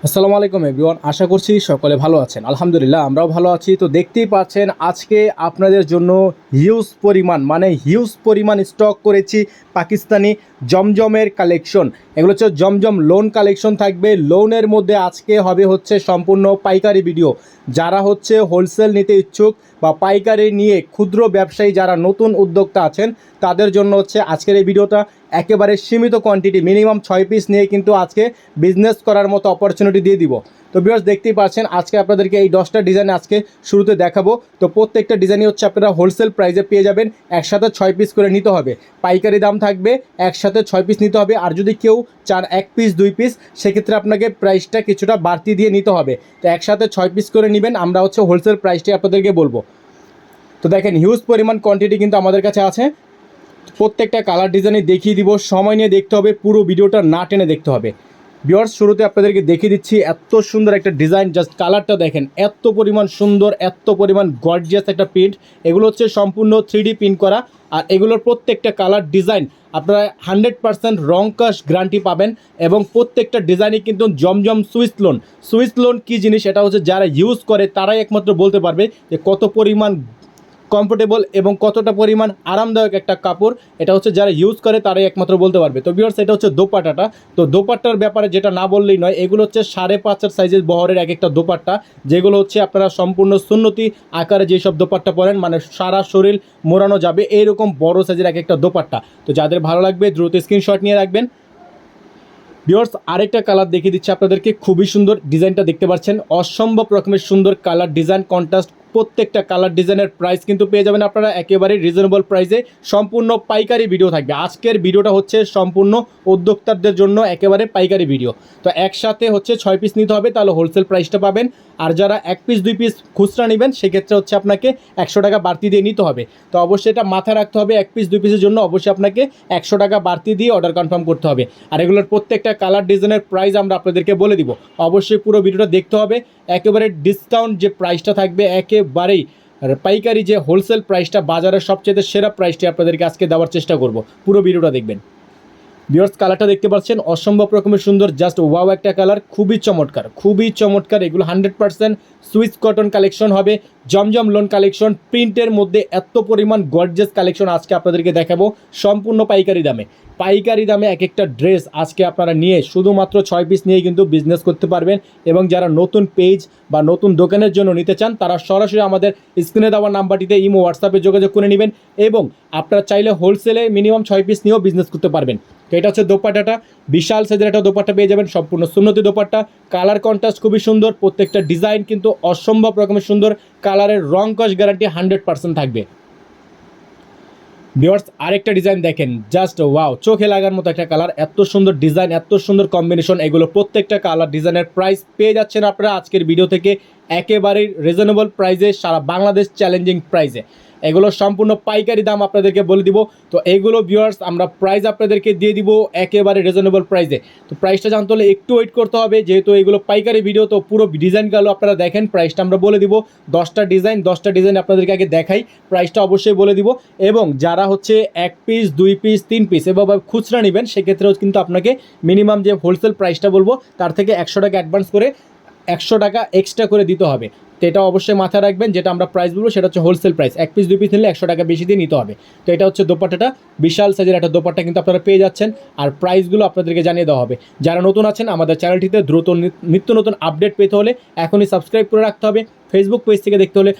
আসসালামু আলাইকুম এভরিওয়ান, আশা করছি সকলে ভালো আছেন। আলহামদুলিল্লাহ আমরাও ভালো আছি। তো দেখতেই পাচ্ছেন আজকে আপনাদের জন্য হিউজ পরিমাণ স্টক করেছি পাকিস্তানি জমজমের কালেকশন। এগুলো হচ্ছে জমজম লোন কালেকশন থাকবে। লোনের মধ্যে আজকে হবে হচ্ছে সম্পূর্ণ পাইকারি ভিডিও। যারা হচ্ছে হোলসেল নিতে ইচ্ছুক বা পাইকারি নিয়ে ক্ষুদ্র ব্যবসায়ী যারা নতুন উদ্যোক্তা আছেন তাদের জন্য হচ্ছে আজকের এই ভিডিওটা। একেবারে সীমিত কোয়ান্টিটি, মিনিমাম 6 পিস নিয়ে কিন্তু আজকে বিজনেস করার মতো অপরচুনিটি দিয়ে দিব। তো ভিউয়ার্স দেখতেই পাচ্ছেন আজকে আপনাদেরকে এই 10টা ডিজাইন আজকে শুরুতে দেখাবো। তো প্রত্যেকটা ডিজাইনই হচ্ছে আপনারা হোলসেল প্রাইসে পেয়ে যাবেন। একসাথে 6 পিস করে নিতে হবে, পাইকারি দাম থাকবে, একসাথে 6 পিস নিতে হবে। আর যদি কেউ চান 1 পিস 2 পিস, সেক্ষেত্রে আপনাকে প্রাইসটা কিছুটা বাড়তি দিয়ে নিতে হবে। তো একসাথে 6 পিস করে নেবেন, আমরা হচ্ছে হোলসেল প্রাইসটি আপনাদেরকে বলবো। তো দেখেন হিউজ পরিমাণ কোয়ান্টিটি কিন্তু আমাদের কাছে আছে। প্রত্যেকটা কালার ডিজাইনে দেখিয়ে দিব, সময় নিয়ে দেখতে হবে, পুরো ভিডিওটা না টেনে দেখতে হবে। ভিউয়ার্স শুরুতে আপনাদেরকে দেখিয়ে দিচ্ছি এত সুন্দর একটা ডিজাইন, জাস্ট কালারটা দেখেন, এত পরিমাণ সুন্দর, এত পরিমাণ গর্জিয়াস একটা প্রিন্ট। এগুলো হচ্ছে সম্পূর্ণ 3D প্রিন্ট করা। আর এগুলোর প্রত্যেকটা কালার ডিজাইন আপনারা 100% রং কাশ গ্যারান্টি পাবেন। এবং প্রত্যেকটা ডিজাইনই কিন্তু জমজম সুইস লোন কী জিনিস এটা হচ্ছে যারা ইউজ করে তারাই একমাত্র বলতে পারবে যে কত পরিমাণ কমফোর্টেবল এবং কতটা পরিমাণ আরামদায়ক একটা কাপড়। এটা হচ্ছে যারা ইউজ করে তারাই একমাত্র বলতে পারবে। তো ভিউয়ার্স এটা হচ্ছে দোপাট্টাটা। তো দোপাট্টার ব্যাপারে যেটা না বললেই নয়, এগুলো হচ্ছে 5.5 সাইজের বহরের এক একটা দোপাট্টা, যেগুলো হচ্ছে আপনারা সম্পূর্ণ সুন্নতি আকারে যেসব দোপাট্টা পরেন, মানে সারা শরীর মোড়ানো যাবে এইরকম বড় সাইজের এক একটা দোপাট্টা। তো যাদের ভালো লাগবে দ্রুত স্ক্রিনশট নিয়ে রাখবেন। ভিউয়ার্স আরেকটা কালার দেখিয়ে দিচ্ছি আপনাদেরকে, খুবই সুন্দর ডিজাইনটা দেখতে পাচ্ছেন, অসম্ভব রকমের সুন্দর কালার ডিজাইন কন্ট্রাস্ট। প্রত্যেকটা কালার ডিজাইনের প্রাইস কিন্তু পেয়ে যাবেন আপনারা একেবারে রিজনেবল প্রাইসে। সম্পূর্ণ পাইকারি ভিডিও থাকবে আজকের ভিডিওটা, হচ্ছে সম্পূর্ণ উদ্যোক্তাদের জন্য একেবারে পাইকারি ভিডিও। তো একসাথে হচ্ছে 6 পিস নিতে হবে, তাহলে হোলসেল প্রাইসটা পাবেন। আর যারা 1 পিস 2 পিস খুচরা নেবেন সেক্ষেত্রে হচ্ছে আপনাকে 100 টাকা বাড়তি দিয়ে নিতে হবে। তো অবশ্যই এটা মাথায় রাখতে হবে, 1 পিস 2 পিসের জন্য অবশ্যই আপনাকে 100 টাকা বাড়তি দিয়ে অর্ডার কনফার্ম করতে হবে। আর এগুলোর প্রত্যেকটা কালার ডিজাইনের প্রাইস আমরা আপনাদেরকে বলে দিব। অবশ্যই পুরো ভিডিওটা দেখতে হবে। একেবারে ডিসকাউন্ট যে প্রাইসটা থাকবে, একেবারেই পাইকারি যে হোলসেল প্রাইসটা, বাজারের সবচেয়ে সেরা প্রাইসটি আপনাদেরকে আজকে দেওয়ার চেষ্টা করব। পুরো ভিডিওটা দেখবেন। ভিউয়ার্স কালারটা দেখতে পাচ্ছেন, অসম্ভব রকমের সুন্দর, জাস্ট ওয়াও একটা কালার, খুবই চমৎকার। এগুলো 100% সুইস কটন কালেকশন হবে, জমজম লোন কালেকশন। প্রিন্টের মধ্যে এত পরিমাণ গর্জিয়াস কালেকশন আজকে আপনাদেরকে দেখাবো সম্পূর্ণ পাইকারি দামে এক একটা ড্রেস আজকে আপনারা নিয়ে শুধুমাত্র 6 পিস নিয়ে কিন্তু বিজনেস করতে পারবেন। এবং যারা নতুন পেজ বা নতুন দোকানের জন্য নিতে চান তারা সরাসরি আমাদের স্ক্রিনে দেওয়া নাম্বারটিতে ইমো হোয়াটসঅ্যাপে যোগাযোগ করে নেবেন। এবং আপনারা চাইলে হোলসেলে মিনিমাম 6 পিস নিয়েও বিজনেস করতে পারবেন। তো এটা হচ্ছে দোপাট্টাটা, বিশাল সাইজের একটা দোপাট্টা পেয়ে যাবেন, সম্পূর্ণ সুন্নতি দোপাট্টা। কালার কন্ট্রাস্ট খুবই সুন্দর, প্রত্যেকটা ডিজাইন কিন্তু অসম্ভব রকমের সুন্দর। কালারের রং কস গ্যারান্টি 100% থাকবে। ভিউয়ার্স আরেকটা ডিজাইন দেখেন, জাস্ট ওয়াও, চোখে লাগার মতো একটা কালার, এত সুন্দর ডিজাইন, এত সুন্দর কম্বিনেশন। এগুলো প্রত্যেকটা কালার ডিজাইনের প্রাইস পেয়ে যাচ্ছেন আপনারা আজকের ভিডিও থেকে একেবারেই রিজনেবল প্রাইসে, সারা বাংলাদেশ চ্যালেঞ্জিং প্রাইসে। এগুলো সম্পূর্ণ পাইকারি দাম আপনাদেরকে বলে দিব। তো এইগুলো ভিউয়ার্স আমরা প্রাইস আপনাদেরকে দিয়ে দিব একেবারে রিজনেবল প্রাইসে। তো প্রাইসটা জানতে হলে একটু ওয়েট করতে হবে, যেহেতু এগুলো পাইকারি ভিডিও। তো পুরো ডিজাইনগুলো আপনারা দেখেন, প্রাইসটা আমরা বলে দিব। 10টা ডিজাইন আপনাদেরকে আগে দেখাই, প্রাইসটা অবশ্যই বলে দিব। এবং যারা হচ্ছে 1 পিস 2 পিস 3 পিস এভাবে খুচরা নেবেন সেক্ষেত্রেও কিন্তু আপনাকে মিনিমাম যে হোলসেল প্রাইসটা বলবো তার থেকে 100 টাকা অ্যাডভান্স করে 100 টাকা এক্সট্রা করে দিতে হবে। তো এটা অবশ্যই মাথায় রাখবেন, যেটা আমরা প্রাইস বলবো সেটা হচ্ছে হোলসেল প্রাইস। 1 পিস 2 পিস নিলে 100 টাকা বেশি দিয়ে নিতে হবে। তো এটা হচ্ছে দোপাট্টাটা, বিশাল সাইজের একটা দোপাট্টা কিন্তু আপনারা পেয়ে যাচ্ছেন। আর প্রাইসগুলো আপনাদেরকে জানিয়ে দেওয়া হবে। যারা নতুন আছেন আমাদের চ্যানেলটিতে দ্রুত নিত্য নতুন আপডেট পেতে হলে এখনই সাবস্ক্রাইব করে রাখতে হবে। ফেসবুক পেজ থেকে দেখতে হলে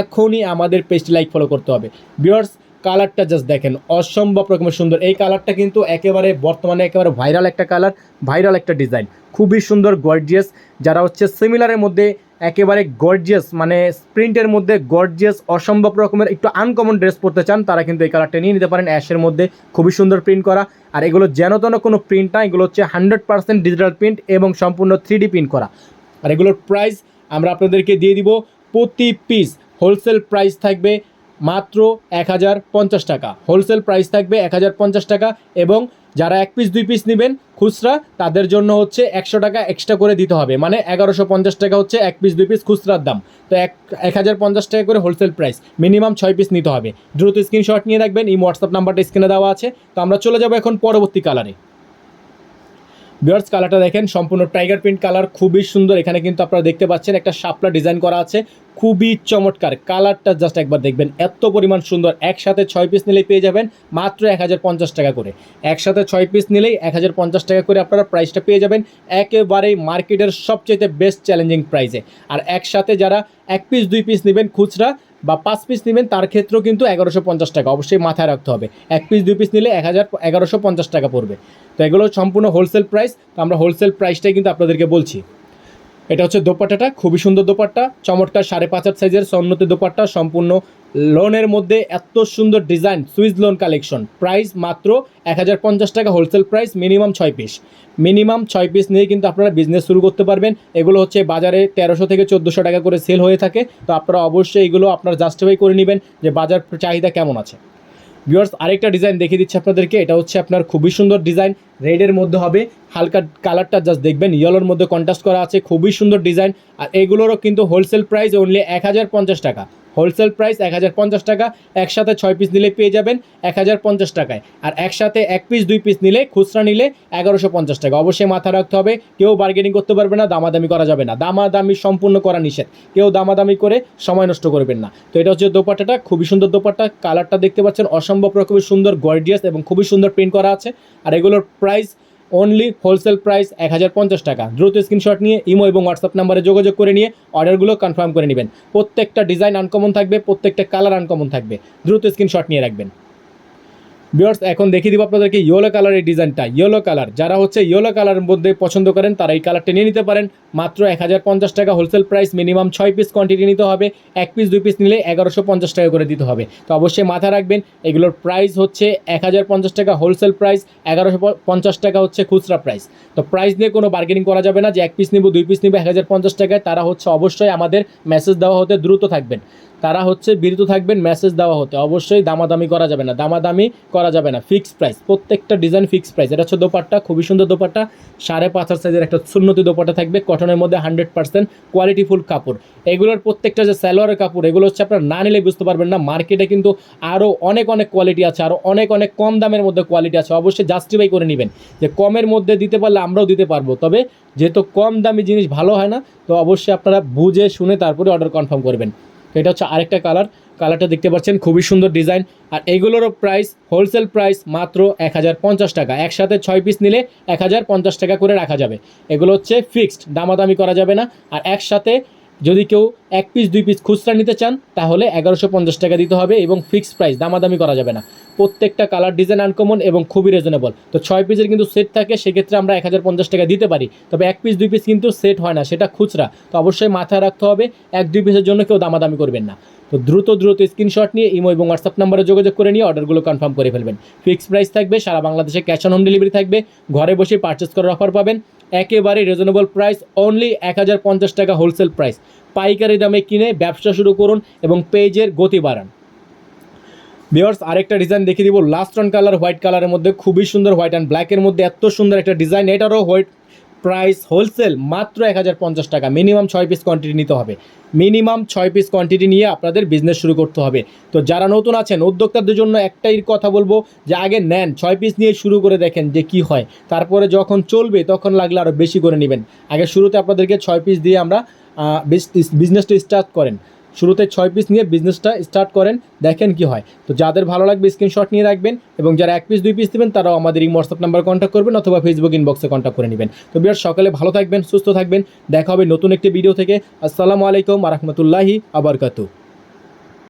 এখনই আমাদের পেজটি লাইক ফলো করতে হবে। ভিউয়ার্স কালারটা জাস্ট দেখেন, অসম্ভব রকমের সুন্দর। এই কালারটা কিন্তু একেবারে বর্তমানে একেবারে ভাইরাল একটা কালার, ভাইরাল একটা ডিজাইন, খুবই সুন্দর গর্জিয়াস। যারা হচ্ছে সিমিলারের মধ্যে একেবারে গর্জিয়াস, মানে প্রিন্টের মধ্যে গর্জিয়াস অসম্ভব রকমের একটু আনকমন ড্রেস পরতে চান তারা কিন্তু এই কালারটা নিয়ে নিতে পারেন। অ্যাশের মধ্যে খুবই সুন্দর প্রিন্ট করা। আর এগুলো যেন তেন কোনো প্রিন্ট না, এগুলো হচ্ছে 100% ডিজিটাল প্রিন্ট এবং সম্পূর্ণ 3D প্রিন্ট করা। আর এগুলোর প্রাইস আমরা আপনাদেরকে দিয়ে দিব, প্রতি পিস হোলসেল প্রাইস থাকবে মাত্র 1050 টাকা। হোলসেল প্রাইস থাকবে 1050 টাকা। এবং যারা 1 পিস 2 পিস নেবেন খুচরা তাদের জন্য হচ্ছে 100 টাকা এক্সট্রা করে দিতে হবে, মানে 1150 টাকা হচ্ছে 1 পিস 2 পিস খুচরার দাম। তো 1050 টাকা করে হোলসেল প্রাইস, মিনিমাম 6 পিস নিতে হবে। দ্রুত স্ক্রিনশট নিয়ে রাখবেন, এই হোয়াটসঅ্যাপ নাম্বারটা স্ক্রিনে দেওয়া আছে। তো আমরা চলে যাব এখন পরবর্তী কালারে। ভিউয়ার্স কালারটা দেখেন, সম্পূর্ণ টাইগার প্রিন্ট কালার, খুবই সুন্দর। এখানে কিন্তু আপনারা দেখতে পাচ্ছেন একটা শাপলা ডিজাইন করা আছে, খুবই চমৎকার। কালারটা জাস্ট একবার দেখবেন, এত পরিমাণ সুন্দর। একসাথে 6 পিস নিলেই পেয়ে যাবেন মাত্র 1050 টাকা করে। একসাথে 6 পিস নিলেই 1050 টাকা করে আপনারা প্রাইসটা পেয়ে যাবেন, একেবারেই মার্কেটের সবচেয়ে বেস্ট চ্যালেঞ্জিং প্রাইসে। আর একসাথে যারা 1 পিস 2 পিস নেবেন খুচরা বা 5 পিস নেবেন, তার ক্ষেত্রেও কিন্তু 1150 টাকা অবশ্যই মাথায় রাখতে হবে। 1 পিস 2 পিস নিলে 1150 টাকা পড়বে। তো এগুলো সম্পূর্ণ হোলসেল প্রাইস। তো আমরা হোলসেল প্রাইসটাই কিন্তু আপনাদেরকে বলছি। এটা হচ্ছে দোপাট্টাটা, খুবই সুন্দর দোপাট্টা, চমৎকার 5.5 সাইজের সন্নতি দোপাট্টা, সম্পূর্ণ লোনের মধ্যে এত সুন্দর design, Swiss loan collection. Price মাত্র 1050 টাকা wholesale price, minimum 6 piece. Minimum 6 piece নিয়ে কিন্তু আপনারা বিজনেস শুরু করতে পারবেন। এগুলো হচ্ছে বাজারে 1300 থেকে 1400 টাকা করে সেল হয়ে থাকে। তো আপনারা অবশ্যই এগুলো আপনারা জাস্টিফাই করে নেবেন যে বাজার চাহিদা কেমন আছে। ভিউয়ার্স আরেকটা ডিজাইন দেখিয়ে দিচ্ছি আপনাদেরকে। এটা হচ্ছে আপনার খুবই সুন্দর ডিজাইন, রেডের মধ্যে হবে, হালকা কালারটা জাস্ট দেখবেন, ইয়েলোর মধ্যে কন্ট্রাস্ট করা আছে, খুবই সুন্দর ডিজাইন। আর এগুলোরও কিন্তু হোলসেল প্রাইস অনলি 1050 টাকা। হোলসেল প্রাইস 1050 টাকা। একসাথে 6 পিস নিলে পেয়ে যাবেন 1050 টাকায়। আর একসাথে 1 পিস 2 পিস নিলে, খুচরা নিলে 1150 টাকা। অবশ্যই মাথা রাখতে হবে, কেউ বার্গেনিং করতে পারবে না, দামাদামি করা যাবে না। দামাদামি সম্পূর্ণ করা নিষেধ, কেউ দামাদামি করে সময় নষ্ট করবেন না। তো এটা হচ্ছে দোপাট্টাটা, খুবই সুন্দর দোপাট্টা। কালারটা দেখতে পাচ্ছেন, অসম্ভব রকমের সুন্দর, গর্জিয়াস এবং খুবই সুন্দর প্রিন্ট করা আছে। আর এগুলোর প্রাইস অনলি হোলসেল প্রাইস 1050 টাকা। দ্রুত স্ক্রিনশট নিয়ে ইমো এবং হোয়াটসঅ্যাপ নাম্বারে যোগাযোগ করে নিয়ে অর্ডারগুলো কনফার্ম করে নেবেন। প্রত্যেকটা ডিজাইন আনকমন থাকবে, প্রত্যেকটা কালার আনকমন থাকবে, দ্রুত স্ক্রিনশট নিয়ে রাখবেন। ভিউয়ার্স এখন দেখিয়ে দিব আপনাদেরকে ইয়েলো কালারের ডিজাইনটা। ইয়েলো কালার, যারা হচ্ছে ইয়েলো কালারের মধ্যে পছন্দ করেন তারা এই কালারটা নিয়ে নিতে পারেন। মাত্র 1050 টাকা wholesale price, minimum 6 piece quantity নিতে হবে। 1 পিস 2 পিস নিলে 1150 টাকা করে দিতে হবে। তো অবশ্যই মাথায় রাখবেন, এগুলোর প্রাইস হচ্ছে 1050 টাকা হোলসেল প্রাইস, 1150 টাকা হচ্ছে খুচরা প্রাইস। তো প্রাইস নিয়ে কোনো বার্গেনিং করা যাবে না যে 1 পিস নিব 2 পিস নিব 1050 টাকায়। তারা হচ্ছে অবশ্যই আমাদের মেসেজ দেওয়া হতে দ্রুত থাকবেন, তারা হচ্ছে বিরত থাকবেন মেসেজ দেওয়া হতে। অবশ্যই দামাদামি করা যাবে না, দামাদামি করা যাবে না, ফিক্সড প্রাইস, প্রত্যেকটা ডিজাইন ফিক্সড প্রাইস। এটা হচ্ছে দোপাট্টা, খুবই সুন্দর দোপাট্টা, 5.5 সাইজের একটা সুন্নতি দোপাট্টা থাকবে, কটনের মধ্যে 100% কোয়ালিটিফুল কাপড়। এগুলোর প্রত্যেকটা যে সালোয়ারের কাপড়, এগুলো হচ্ছে আপনার না নিলে বুঝতে পারবেন না। মার্কেটে কিন্তু আরও অনেক অনেক কোয়ালিটি আছে, আরও অনেক অনেক কম দামের মধ্যে কোয়ালিটি আছে। অবশ্যই জাস্টিফাই করে নেবেন যে কমের মধ্যে দিতে পারলে আমরাও দিতে পারবো, তবে যেহেতু কম দামি জিনিস ভালো হয় না, তো অবশ্যই আপনারা বুঝে শুনে তারপরে অর্ডার কনফার্ম করবেন। এটা হচ্ছে আরেকটা কালার, কালারটা দেখতে পাচ্ছেন, খুবই সুন্দর ডিজাইন। আর এইগুলোরও প্রাইস হোলসেল প্রাইস মাত্র 1050 টাকা। একসাথে 6 পিস নিলে 1050 টাকা করে রাখা যাবে। এগুলো হচ্ছে ফিক্সড, দামাদামি করা যাবে না। আর একসাথে যদি কেউ 1 পিস 2 পিস খুচরা নিতে চান তাহলে 1150 টাকা দিতে হবে এবং ফিক্সড প্রাইস, দামাদামি করা যাবে না। প্রত্যেকটা কালার ডিজাইন আনকমন এবং খুবই রিজনেবল। তো 6 পিসের কিন্তু সেট থাকে, সেক্ষেত্রে আমরা 1050 টাকা দিতে পারি। তবে 1 পিস 2 পিস কিন্তু সেট হয় না, সেটা খুচরা। তো অবশ্যই মাথায় রাখতে হবে, 1-2 পিসের জন্য কেউ দামাদামি করবেন না। তো দ্রুত স্ক্রিনশট নিয়ে ইমো এবং হোয়াটসঅ্যাপ নাম্বারে যোগাযোগ করে নিয়ে অর্ডারগুলো কনফার্ম করে ফেলবেন। ফিক্সড প্রাইস থাকবে, সারা বাংলাদেশে ক্যাশ অন হোম ডেলিভারি থাকবে, ঘরে বসে পারচেস করার অফার পাবেন। একেবারে রিজনেবল প্রাইস, অনলি 1050 টাকা হোলসেল প্রাইস। পাইকারি দামে কিনে ব্যবসা শুরু করুন এবং পেজের গতি বাড়ান। ভিউয়ার্স আরেকটা ডিজাইন দেখিয়ে দিব, লাস্ট অন কালার, হোয়াইট কালারের মধ্যে, খুবই সুন্দর, হোয়াইট অ্যান্ড ব্ল্যাকের মধ্যে এত সুন্দর একটা ডিজাইন। এটারও হোয়াইট প্রাইস হোলসেল মাত্র 1050 টাকা। মিনিমাম 6 পিস কোয়ান্টিটি নিতে হবে, মিনিমাম 6 পিস কোয়ান্টিটি নিয়ে আপনাদের বিজনেস শুরু করতে হবে। তো যারা নতুন আছেন, উদ্যোক্তাদের জন্য একটাই কথা বলবো যে আগে নেন, 6 পিস নিয়ে শুরু করে দেখেন যে কি হয়। তারপরে যখন চলবে তখন লাগলে আরও বেশি করে নেবেন। আগে শুরুতে আপনাদেরকে 6 পিস দিয়ে আমরা বিজনেসটা স্টার্ট করেন, শুরুতে 6 পিস নিয়ে বিজনেসটা স্টার্ট করেন, দেখেন কি হয়। তো যাদের ভালো লাগবে স্ক্রিনশট নিয়ে রাখবেন এবং যারা 1 পিস 2 পিস দেবেন তারাও আমাদের এই হোয়াটসঅ্যাপ নাম্বার কন্ট্যাক্ট করবেন অথবা ফেসবুক ইনবক্সে কন্ট্যাক্ট করে নেবেন। তো ভিউয়ার্স সকালে ভালো থাকবেন, সুস্থ থাকবেন, দেখা হবে নতুন একটি ভিডিও থেকে। আসসালামু আলাইকুম ওয়া রাহমাতুল্লাহি ওয়া বারাকাতুহু।